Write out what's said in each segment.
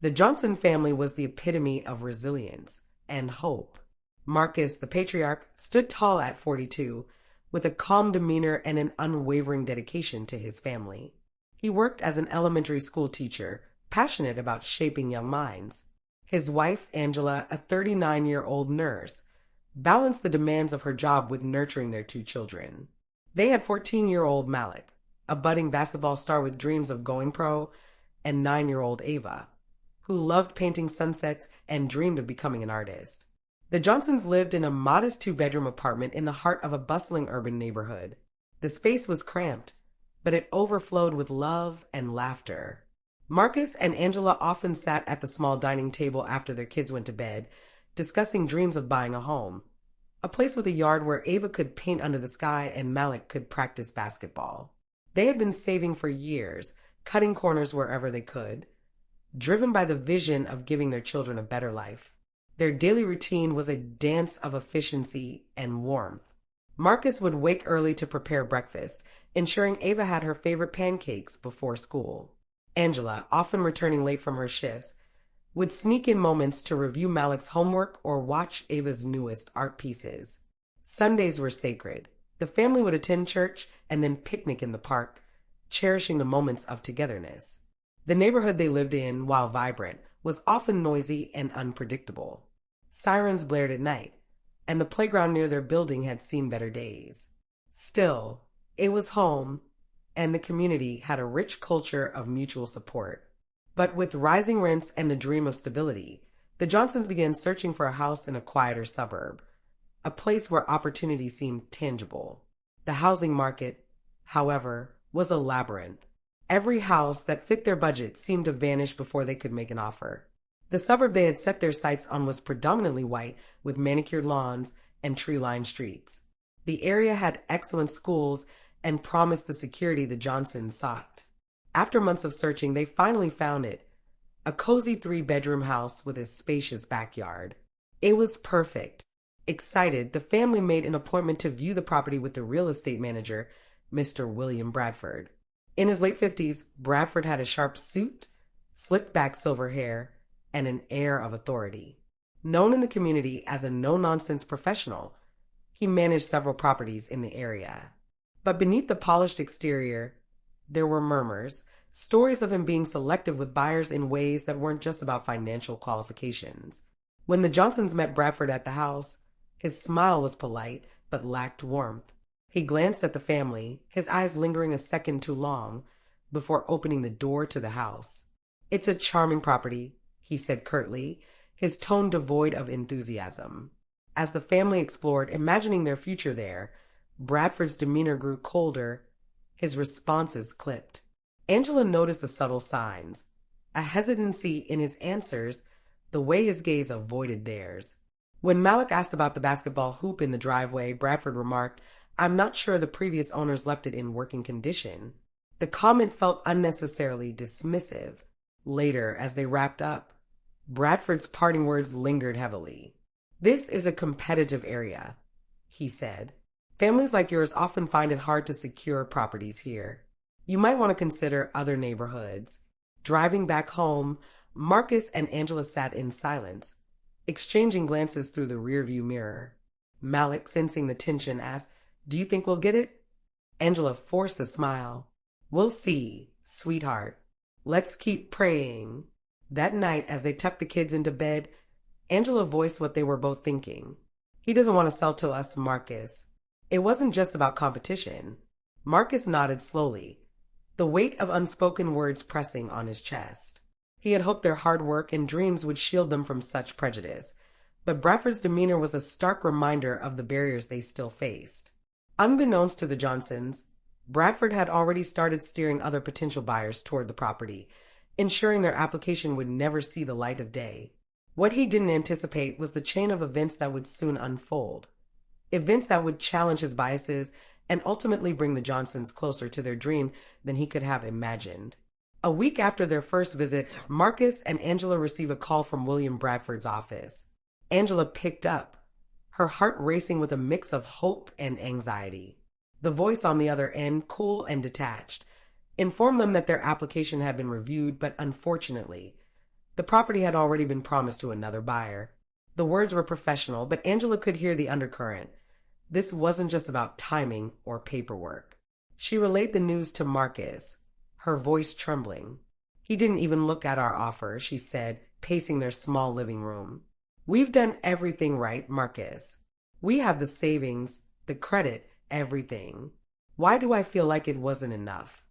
The Johnson family was the epitome of resilience and hope. Marcus, the patriarch, stood tall at 42, with a calm demeanor and an unwavering dedication to his family. He worked as an elementary school teacher, passionate about shaping young minds. His wife, Angela, a 39-year-old nurse, balanced the demands of her job with nurturing their two children. They had 14-year-old Malik, a budding basketball star with dreams of going pro, and 9-year-old Ava, who loved painting sunsets and dreamed of becoming an artist. The Johnsons lived in a modest two-bedroom apartment in the heart of a bustling urban neighborhood. The space was cramped, but it overflowed with love and laughter. Marcus and Angela often sat at the small dining table after their kids went to bed, discussing dreams of buying a home, a place with a yard where Ava could paint under the sky and Malik could practice basketball. They had been saving for years, cutting corners wherever they could, driven by the vision of giving their children a better life. Their daily routine was a dance of efficiency and warmth. Marcus would wake early to prepare breakfast, ensuring Ava had her favorite pancakes before school. Angela, often returning late from her shifts, would sneak in moments to review Malik's homework or watch Ava's newest art pieces. Sundays were sacred. The family would attend church and then picnic in the park, cherishing the moments of togetherness. The neighborhood they lived in, while vibrant, was often noisy and unpredictable. Sirens blared at night, and the playground near their building had seen better days. Still, it was home, and the community had a rich culture of mutual support. But with rising rents and the dream of stability, the Johnsons began searching for a house in a quieter suburb, a place where opportunity seemed tangible. The housing market, however, was a labyrinth. Every house that fit their budget seemed to vanish before they could make an offer. The suburb they had set their sights on was predominantly white, with manicured lawns and tree-lined streets. The area had excellent schools and promised the security the Johnsons sought. After months of searching, they finally found it, a cozy 3-bedroom house with a spacious backyard. It was perfect. Excited, the family made an appointment to view the property with the real estate manager, Mr. William Bradford. In his late 50s, Bradford had a sharp suit, slicked back silver hair, and an air of authority. Known in the community as a no-nonsense professional, he managed several properties in the area. But beneath the polished exterior, there were murmurs, stories of him being selective with buyers in ways that weren't just about financial qualifications. When the Johnsons met Bradford at the house, his smile was polite but lacked warmth. He glanced at the family, his eyes lingering a second too long, before opening the door to the house. "It's a charming property," he said curtly, his tone devoid of enthusiasm. As the family explored, imagining their future there, Bradford's demeanor grew colder, his responses clipped. Angela noticed the subtle signs, a hesitancy in his answers, the way his gaze avoided theirs. When Malik asked about the basketball hoop in the driveway, Bradford remarked, "I'm not sure the previous owners left it in working condition." The comment felt unnecessarily dismissive. Later, as they wrapped up, Bradford's parting words lingered heavily. "This is a competitive area," he said. "Families like yours often find it hard to secure properties here. You might want to consider other neighborhoods." Driving back home, Marcus and Angela sat in silence, exchanging glances through the rearview mirror. Malik, sensing the tension, asked, "Do you think we'll get it?" Angela forced a smile. "We'll see, sweetheart. Let's keep praying." That night, as they tucked the kids into bed, Angela voiced what they were both thinking. "He doesn't want to sell to us, Marcus." It wasn't just about competition. Marcus nodded slowly, the weight of unspoken words pressing on his chest. He had hoped their hard work and dreams would shield them from such prejudice, but Bradford's demeanor was a stark reminder of the barriers they still faced. Unbeknownst to the Johnsons, Bradford had already started steering other potential buyers toward the property, ensuring their application would never see the light of day. What he didn't anticipate was the chain of events that would soon unfold. Events that would challenge his biases and ultimately bring the Johnsons closer to their dream than he could have imagined. A week after their first visit, Marcus and Angela received a call from William Bradford's office. Angela picked up, her heart racing with a mix of hope and anxiety. The voice on the other end, cool and detached, informed them that their application had been reviewed, but unfortunately, The property had already been promised to another buyer. The words were professional, but Angela could hear the undercurrent. This wasn't just about timing or paperwork. She relayed the news to Marcus, her voice trembling. He didn't even look at our offer, she said, pacing their small living room. We've done everything right, Marcus. We have the savings, the credit, everything. Why do I feel like it wasn't enough?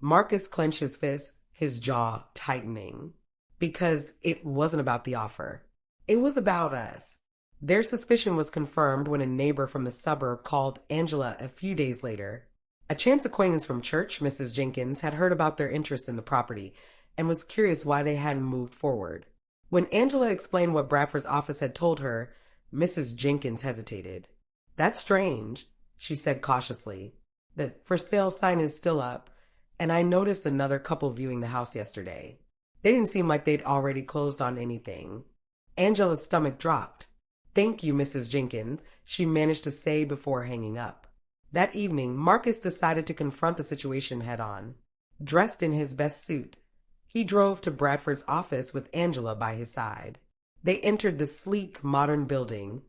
Marcus clenched his fist, his jaw tightening. Because it wasn't about the offer. It was about us. Their suspicion was confirmed when a neighbor from the suburb called Angela a few days later. A chance acquaintance from church, Mrs. Jenkins, had heard about their interest in the property and was curious why they hadn't moved forward. When Angela explained what Bradford's office had told her, Mrs. Jenkins hesitated. That's strange, she said cautiously. The for sale sign is still up, and I noticed another couple viewing the house yesterday. They didn't seem like they'd already closed on anything. Angela's stomach dropped. Thank you, Mrs. Jenkins, she managed to say before hanging up. That evening, Marcus decided to confront the situation head-on. Dressed in his best suit, he drove to Bradford's office with Angela by his side. They entered the sleek, modern building,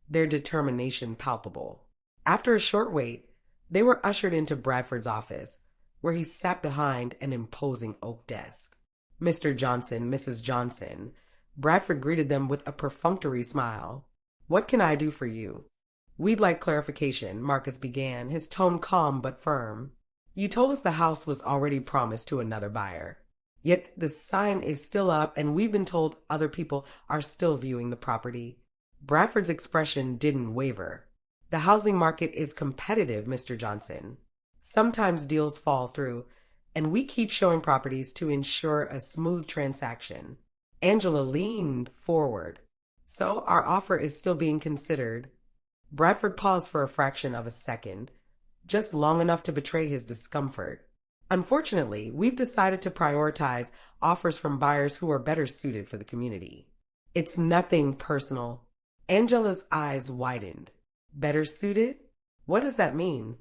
their determination palpable. After a short wait, they were ushered into Bradford's office, where he sat behind an imposing oak desk. Mr. Johnson, Mrs. Johnson. Bradford greeted them with a perfunctory smile. What can I do for you? We'd like clarification, Marcus began, his tone calm but firm. You told us the house was already promised to another buyer. Yet the sign is still up and we've been told other people are still viewing the property. Bradford's expression didn't waver. The housing market is competitive, Mr. Johnson. Sometimes deals fall through, and we keep showing properties to ensure a smooth transaction. Angela leaned forward. So our offer is still being considered. Bradford paused for a fraction of a second, just long enough to betray his discomfort. Unfortunately, we've decided to prioritize offers from buyers who are better suited for the community. It's nothing personal. Angela's eyes widened. Better suited? What does that mean?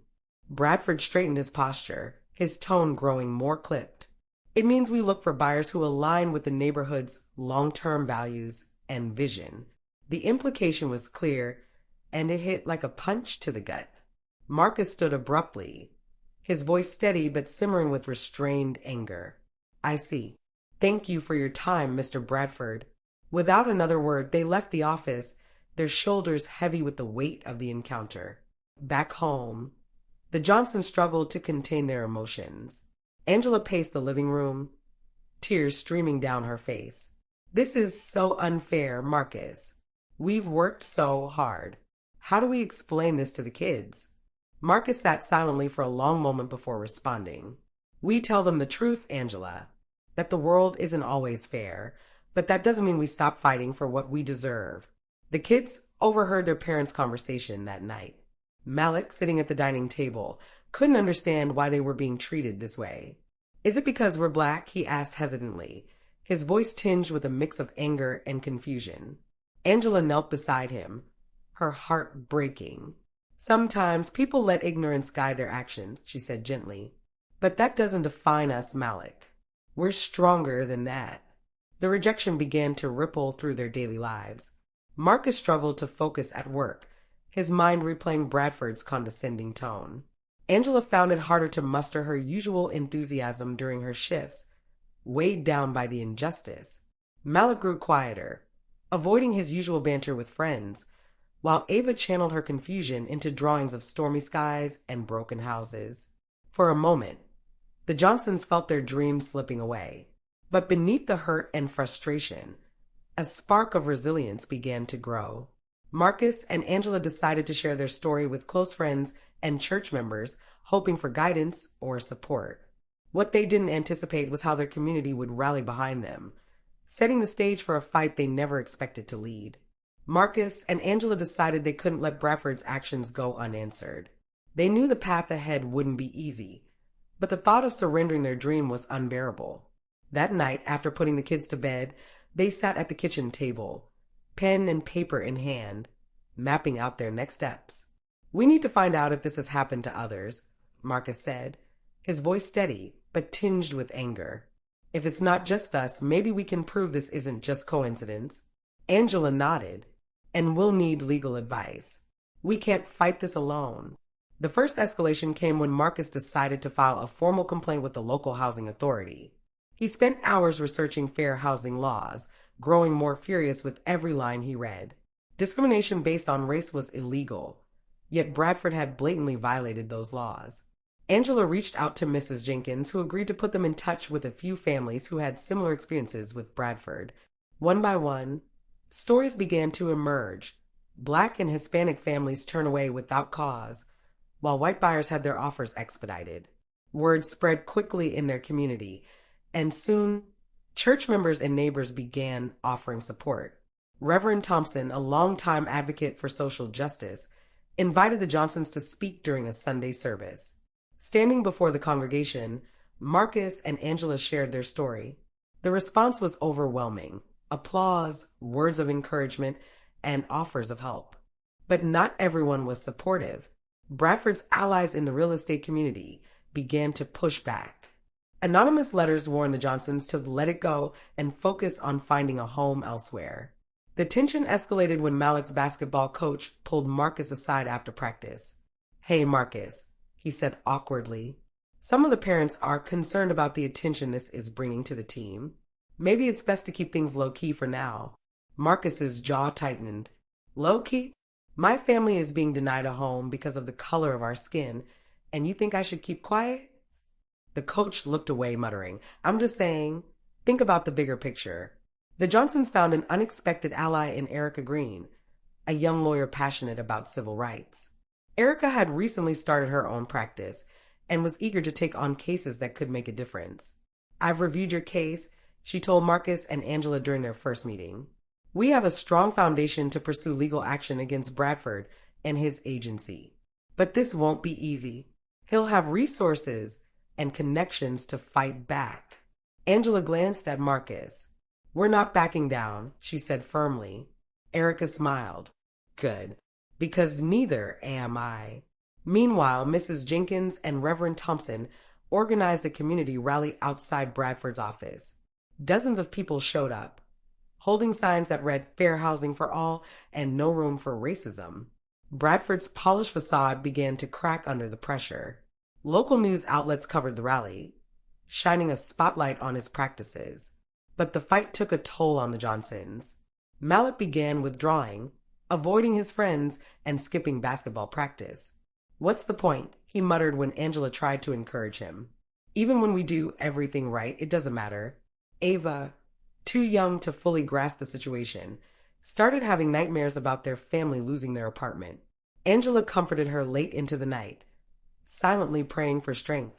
Bradford straightened his posture, his tone growing more clipped. It means we look for buyers who align with the neighborhood's long-term values and vision. The implication was clear, and it hit like a punch to the gut. Marcus stood abruptly, his voice steady but simmering with restrained anger. I see. Thank you for your time, Mr. Bradford. Without another word, they left the office, their shoulders heavy with the weight of the encounter. Back home, the Johnsons struggled to contain their emotions. Angela paced the living room, tears streaming down her face. This is so unfair, Marcus. We've worked so hard. How do we explain this to the kids? Marcus sat silently for a long moment before responding. We tell them the truth, Angela, that the world isn't always fair, but that doesn't mean we stop fighting for what we deserve. The kids overheard their parents' conversation that night. Malik, sitting at the dining table, couldn't understand why they were being treated this way. Is it because we're black? He asked hesitantly, his voice tinged with a mix of anger and confusion. Angela knelt beside him, her heart breaking. Sometimes people let ignorance guide their actions, she said gently. But that doesn't define us, Malik. We're stronger than that. The rejection began to ripple through their daily lives. Marcus struggled to focus at work, his mind replaying Bradford's condescending tone. Angela found it harder to muster her usual enthusiasm during her shifts, weighed down by the injustice. Malik grew quieter, avoiding his usual banter with friends, while Ava channeled her confusion into drawings of stormy skies and broken houses. For a moment, the Johnsons felt their dreams slipping away. But beneath the hurt and frustration, a spark of resilience began to grow. Marcus and Angela decided to share their story with close friends and church members, hoping for guidance or support. What they didn't anticipate was how their community would rally behind them, setting the stage for a fight they never expected to lead. Marcus and Angela decided they couldn't let Bradford's actions go unanswered. They knew the path ahead wouldn't be easy, but the thought of surrendering their dream was unbearable. That night, after putting the kids to bed, they sat at the kitchen table, pen and paper in hand, mapping out their next steps. We need to find out if this has happened to others, Marcus said, his voice steady but tinged with anger. If it's not just us, maybe we can prove this isn't just coincidence. Angela nodded. And we'll need legal advice. We can't fight this alone. The first escalation came when Marcus decided to file a formal complaint with the local housing authority. He spent hours researching fair housing laws, growing more furious with every line he read. Discrimination based on race was illegal, yet Bradford had blatantly violated those laws. Angela reached out to Mrs. Jenkins, who agreed to put them in touch with a few families who had similar experiences with Bradford. One by one, stories began to emerge. Black and Hispanic families turned away without cause, while white buyers had their offers expedited. Word spread quickly in their community, and soon, church members and neighbors began offering support. Reverend Thompson, a longtime advocate for social justice, invited the Johnsons to speak during a Sunday service. Standing before the congregation, Marcus and Angela shared their story. The response was overwhelming. Applause, words of encouragement, and offers of help. But not everyone was supportive. Bradford's allies in the real estate community began to push back. Anonymous letters warned the Johnsons to let it go and focus on finding a home elsewhere. The tension escalated when Malik's basketball coach pulled Marcus aside after practice. "Hey, Marcus," he said awkwardly. "Some of the parents are concerned about the attention this is bringing to the team. Maybe it's best to keep things low-key for now." Marcus's jaw tightened. "Low-key? My family is being denied a home because of the color of our skin, and you think I should keep quiet?" The coach looked away, muttering, "I'm just saying, think about the bigger picture." The Johnsons found an unexpected ally in Erica Green, a young lawyer passionate about civil rights. Erica had recently started her own practice and was eager to take on cases that could make a difference. "I've reviewed your case," she told Marcus and Angela during their first meeting. "We have a strong foundation to pursue legal action against Bradford and his agency. But this won't be easy. He'll have resources and connections to fight back." Angela glanced at Marcus. "We're not backing down," she said firmly. Erica smiled. "Good, because neither am I." Meanwhile, Mrs. Jenkins and Reverend Thompson organized a community rally outside Bradford's office. Dozens of people showed up, holding signs that read "Fair Housing for All" and "No Room for Racism." Bradford's polished facade began to crack under the pressure. Local news outlets covered the rally, shining a spotlight on his practices. But the fight took a toll on the Johnsons. Malik began withdrawing, avoiding his friends, and skipping basketball practice. "What's the point?" he muttered when Angela tried to encourage him. "Even when we do everything right, it doesn't matter." Ava, too young to fully grasp the situation, started having nightmares about their family losing their apartment. Angela comforted her late into the night, silently praying for strength.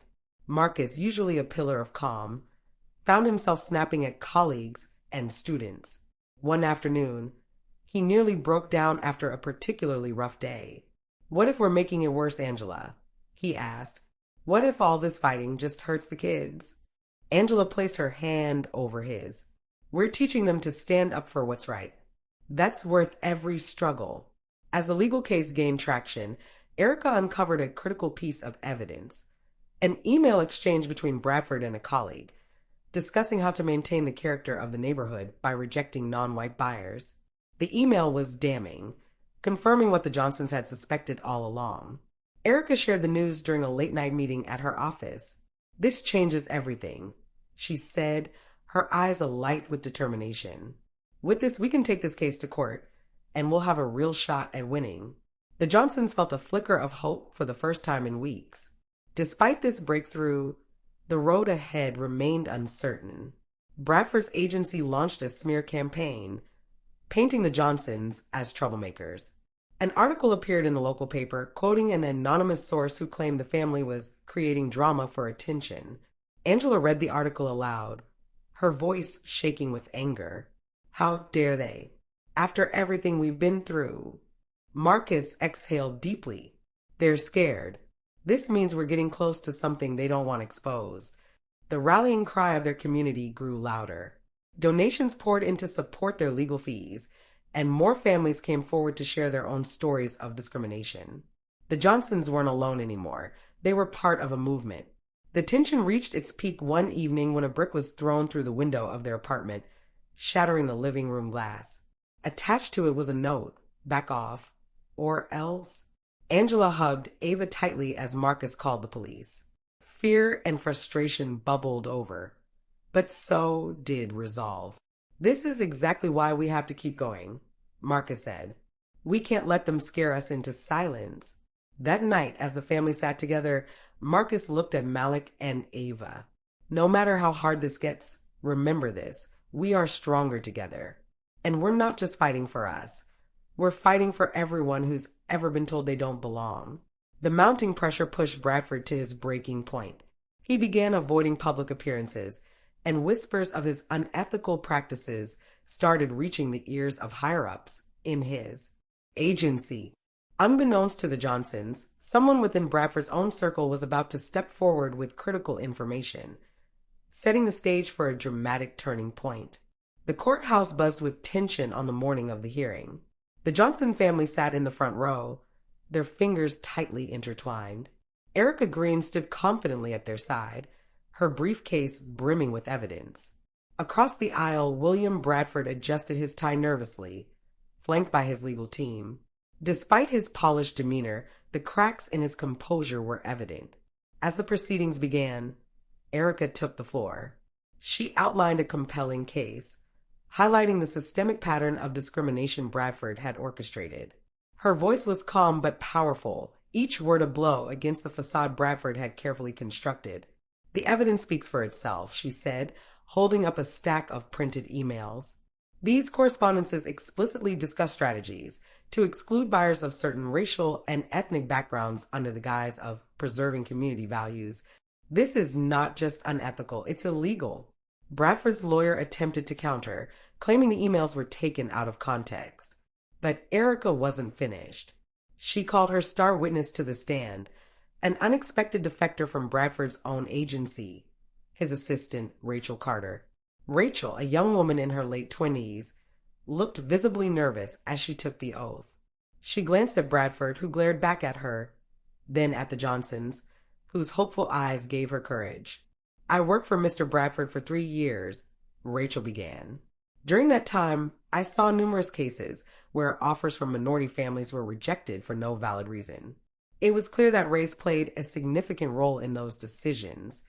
Marcus, usually a pillar of calm, found himself snapping at colleagues and students. One afternoon, he nearly broke down after a particularly rough day. "What if we're making it worse, Angela?" he asked. "What if all this fighting just hurts the kids?" Angela placed her hand over his. "We're teaching them to stand up for what's right. That's worth every struggle." As the legal case gained traction, Erica uncovered a critical piece of evidence: an email exchange between Bradford and a colleague, discussing how to maintain the character of the neighborhood by rejecting non-white buyers. The email was damning, confirming what the Johnsons had suspected all along. Erica shared the news during a late-night meeting at her office. "This changes everything," she said, her eyes alight with determination. "With this, we can take this case to court, and we'll have a real shot at winning." The Johnsons felt a flicker of hope for the first time in weeks. Despite this breakthrough, the road ahead remained uncertain. Bradford's agency launched a smear campaign, painting the Johnsons as troublemakers. An article appeared in the local paper, quoting an anonymous source who claimed the family was creating drama for attention. Angela read the article aloud, her voice shaking with anger. "How dare they? After everything we've been through." Marcus exhaled deeply. "They're scared. This means we're getting close to something they don't want exposed." The rallying cry of their community grew louder. Donations poured in to support their legal fees, and more families came forward to share their own stories of discrimination. The Johnsons weren't alone anymore. They were part of a movement. The tension reached its peak one evening when a brick was thrown through the window of their apartment, shattering the living room glass. Attached to it was a note, "Back off, or else." Angela hugged Ava tightly as Marcus called the police. Fear and frustration bubbled over, but so did resolve. "This is exactly why we have to keep going," Marcus said. "We can't let them scare us into silence." That night, as the family sat together, Marcus looked at Malik and Ava. "No matter how hard this gets, remember this. We are stronger together. And we're not just fighting for us. We're fighting for everyone who's ever been told they don't belong." The mounting pressure pushed Bradford to his breaking point. He began avoiding public appearances, and whispers of his unethical practices started reaching the ears of higher-ups in his agency. Unbeknownst to the Johnsons, someone within Bradford's own circle was about to step forward with critical information, setting the stage for a dramatic turning point. The courthouse buzzed with tension on the morning of the hearing. The Johnson family sat in the front row, their fingers tightly intertwined. Erica Green stood confidently at their side, her briefcase brimming with evidence. Across the aisle, William Bradford adjusted his tie nervously, flanked by his legal team. Despite his polished demeanor, the cracks in his composure were evident. As the proceedings began, Erica took the floor. She outlined a compelling case, highlighting the systemic pattern of discrimination Bradford had orchestrated. Her voice was calm but powerful, each word a blow against the facade Bradford had carefully constructed. "The evidence speaks for itself," she said, holding up a stack of printed emails. These correspondences explicitly discuss strategies to exclude buyers of certain racial and ethnic backgrounds under the guise of preserving community values. "This is not just unethical, it's illegal." Bradford's lawyer attempted to counter, claiming the emails were taken out of context. But Erica wasn't finished. She called her star witness to the stand, an unexpected defector from Bradford's own agency, his assistant, Rachel Carter. Rachel, a young woman in her late 20s, looked visibly nervous as she took the oath. She glanced at Bradford, who glared back at her, then at the Johnsons, whose hopeful eyes gave her courage. "I worked for Mr. Bradford for 3 years," Rachel began. "During that time, I saw numerous cases where offers from minority families were rejected for no valid reason. It was clear that race played a significant role in those decisions."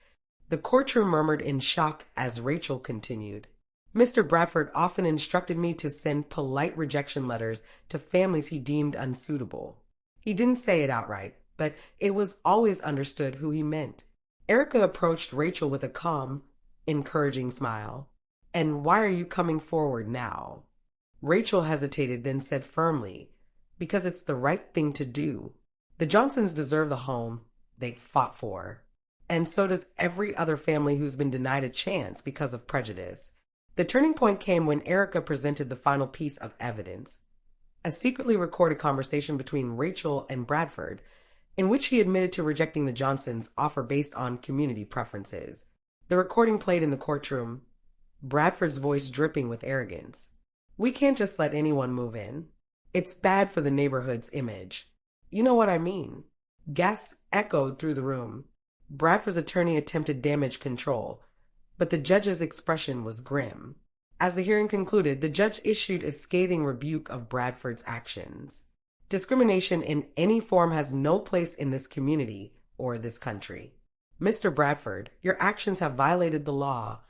The courtroom murmured in shock as Rachel continued. "Mr. Bradford often instructed me to send polite rejection letters to families he deemed unsuitable. He didn't say it outright, but it was always understood who he meant." Erica approached Rachel with a calm, encouraging smile. "And why are you coming forward now?" Rachel hesitated, then said firmly, "Because it's the right thing to do. The Johnsons deserve the home they fought for. And so does every other family who's been denied a chance because of prejudice." The turning point came when Erica presented the final piece of evidence, a secretly recorded conversation between Rachel and Bradford, in which he admitted to rejecting the Johnsons' offer based on community preferences. The recording played in the courtroom, Bradford's voice dripping with arrogance. "We can't just let anyone move in. It's bad for the neighborhood's image." "You know what I mean." Gasps echoed through the room. Bradford's attorney attempted damage control, but the judge's expression was grim. As the hearing concluded, the judge issued a scathing rebuke of Bradford's actions. "Discrimination in any form has no place in this community or this country. Mr. Bradford, your actions have violated the law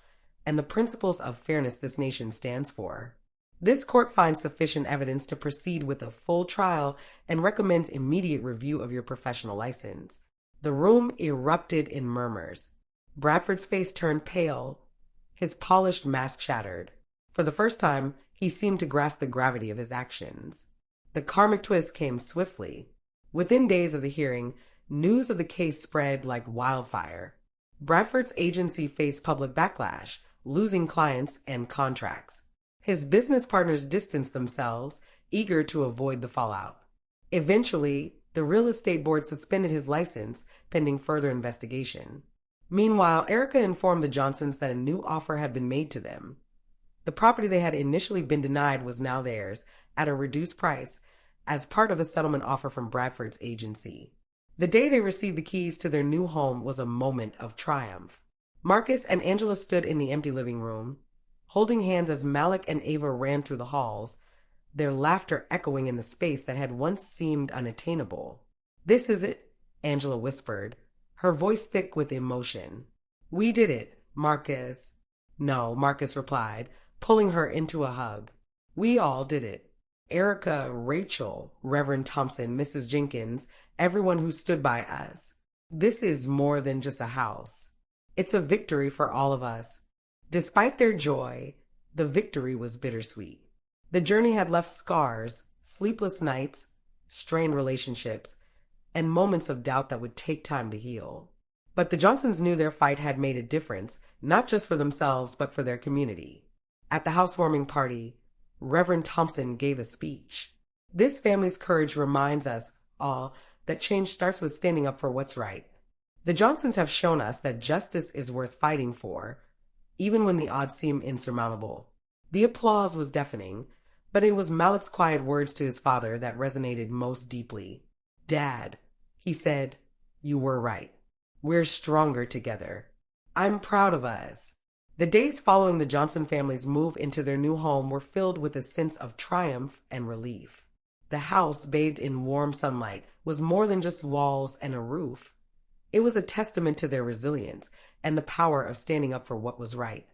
and the principles of fairness this nation stands for. This court finds sufficient evidence to proceed with a full trial and recommends immediate review of your professional license." The room erupted in murmurs. Bradford's face turned pale, his polished mask shattered. For the first time, he seemed to grasp the gravity of his actions. The karmic twist came swiftly. Within days of the hearing, news of the case spread like wildfire. Bradford's agency faced public backlash, losing clients and contracts. His business partners distanced themselves, eager to avoid the fallout. Eventually, the real estate board suspended his license pending further investigation. Meanwhile, Erica informed the Johnsons that a new offer had been made to them. The property they had initially been denied was now theirs at a reduced price as part of a settlement offer from Bradford's agency. The day they received the keys to their new home was a moment of triumph. Marcus and Angela stood in the empty living room, holding hands as Malik and Ava ran through the halls, their laughter echoing in the space that had once seemed unattainable. "This is it," Angela whispered, her voice thick with emotion. "We did it, Marcus." "No," Marcus replied, pulling her into a hug. "We all did it. Erica, Rachel, Reverend Thompson, Mrs. Jenkins, everyone who stood by us. This is more than just a house. It's a victory for all of us." Despite their joy, the victory was bittersweet. The journey had left scars, sleepless nights, strained relationships, and moments of doubt that would take time to heal. But the Johnsons knew their fight had made a difference, not just for themselves, but for their community. At the housewarming party, Reverend Thompson gave a speech. "This family's courage reminds us all that change starts with standing up for what's right. The Johnsons have shown us that justice is worth fighting for, even when the odds seem insurmountable." The applause was deafening, but it was Malik's quiet words to his father that resonated most deeply. "Dad," he said, "you were right. We're stronger together. I'm proud of us." The days following the Johnson family's move into their new home were filled with a sense of triumph and relief. The house, bathed in warm sunlight, was more than just walls and a roof. It was a testament to their resilience and the power of standing up for what was right.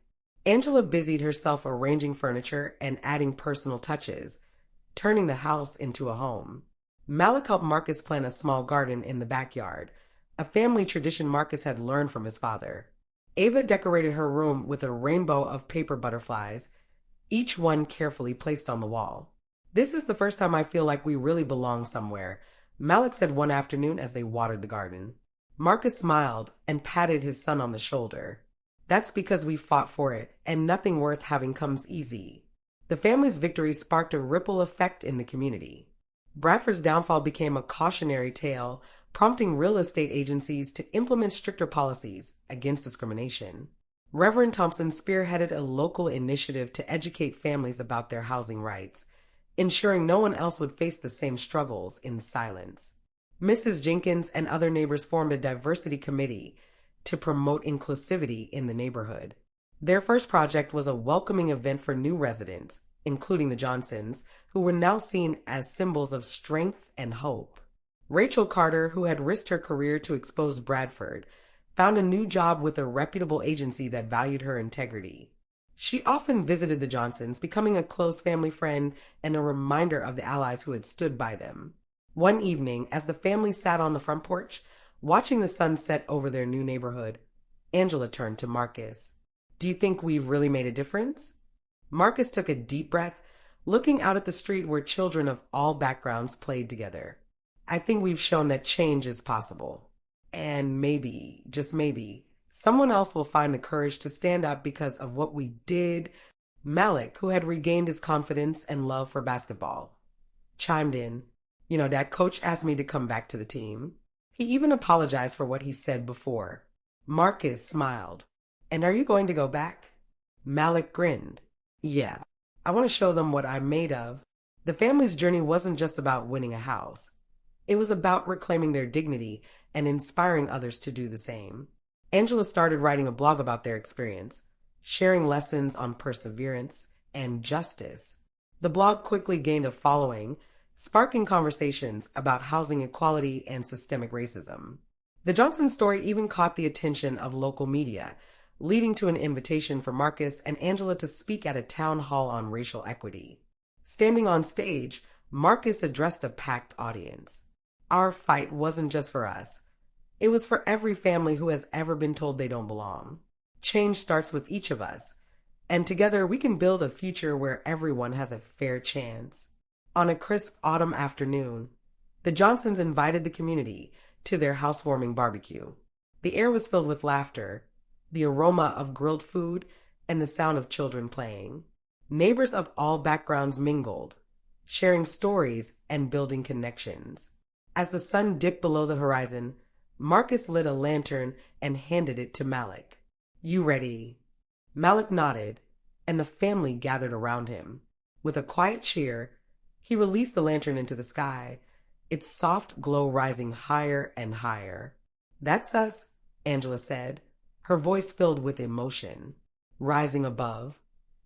Angela busied herself arranging furniture and adding personal touches, turning the house into a home. Malik helped Marcus plant a small garden in the backyard, a family tradition Marcus had learned from his father. Ava decorated her room with a rainbow of paper butterflies, each one carefully placed on the wall. "This is the first time I feel like we really belong somewhere," Malik said one afternoon as they watered the garden. Marcus smiled and patted his son on the shoulder. "That's because we fought for it, and nothing worth having comes easy." The family's victory sparked a ripple effect in the community. Bradford's downfall became a cautionary tale, prompting real estate agencies to implement stricter policies against discrimination. Reverend Thompson spearheaded a local initiative to educate families about their housing rights, ensuring no one else would face the same struggles in silence. Mrs. Jenkins and other neighbors formed a diversity committee to promote inclusivity in the neighborhood. Their first project was a welcoming event for new residents, including the Johnsons, who were now seen as symbols of strength and hope. Rachel Carter, who had risked her career to expose Bradford, found a new job with a reputable agency that valued her integrity. She often visited the Johnsons, becoming a close family friend and a reminder of the allies who had stood by them. One evening, as the family sat on the front porch, watching the sun set over their new neighborhood, Angela turned to Marcus. "Do you think we've really made a difference?" Marcus took a deep breath, looking out at the street where children of all backgrounds played together. "I think we've shown that change is possible. And maybe, just maybe, someone else will find the courage to stand up because of what we did." Malik, who had regained his confidence and love for basketball, chimed in. "Dad, coach asked me to come back to the team. He even apologized for what he said before." Marcus smiled. "And are you going to go back?" Malik grinned. "Yeah, I want to show them what I'm made of." The family's journey wasn't just about winning a house. It was about reclaiming their dignity and inspiring others to do the same. Angela started writing a blog about their experience, sharing lessons on perseverance and justice. The blog quickly gained a following, sparking conversations about housing equality and systemic racism. The Johnson story even caught the attention of local media, leading to an invitation for Marcus and Angela to speak at a town hall on racial equity. Standing on stage, Marcus addressed a packed audience. "Our fight wasn't just for us. It was for every family who has ever been told they don't belong. Change starts with each of us, and together we can build a future where everyone has a fair chance." On a crisp autumn afternoon, the Johnsons invited the community to their housewarming barbecue. The air was filled with laughter, the aroma of grilled food, and the sound of children playing. Neighbors of all backgrounds mingled, sharing stories and building connections. As the sun dipped below the horizon, Marcus lit a lantern and handed it to Malik. "You ready?" Malik nodded, and the family gathered around him. With a quiet cheer, he released the lantern into the sky, its soft glow rising higher and higher. "That's us," Angela said, her voice filled with emotion, rising above,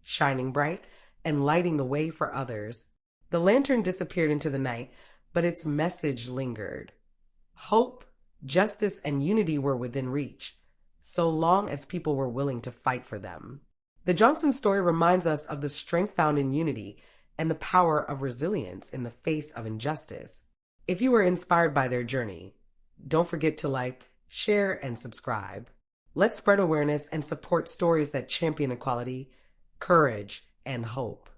shining bright, and lighting the way for others. The lantern disappeared into the night, but its message lingered. Hope, justice, and unity were within reach, so long as people were willing to fight for them. The Johnson story reminds us of the strength found in unity and the power of resilience in the face of injustice. If you were inspired by their journey, don't forget to like, share, and subscribe. Let's spread awareness and support stories that champion equality, courage, and hope.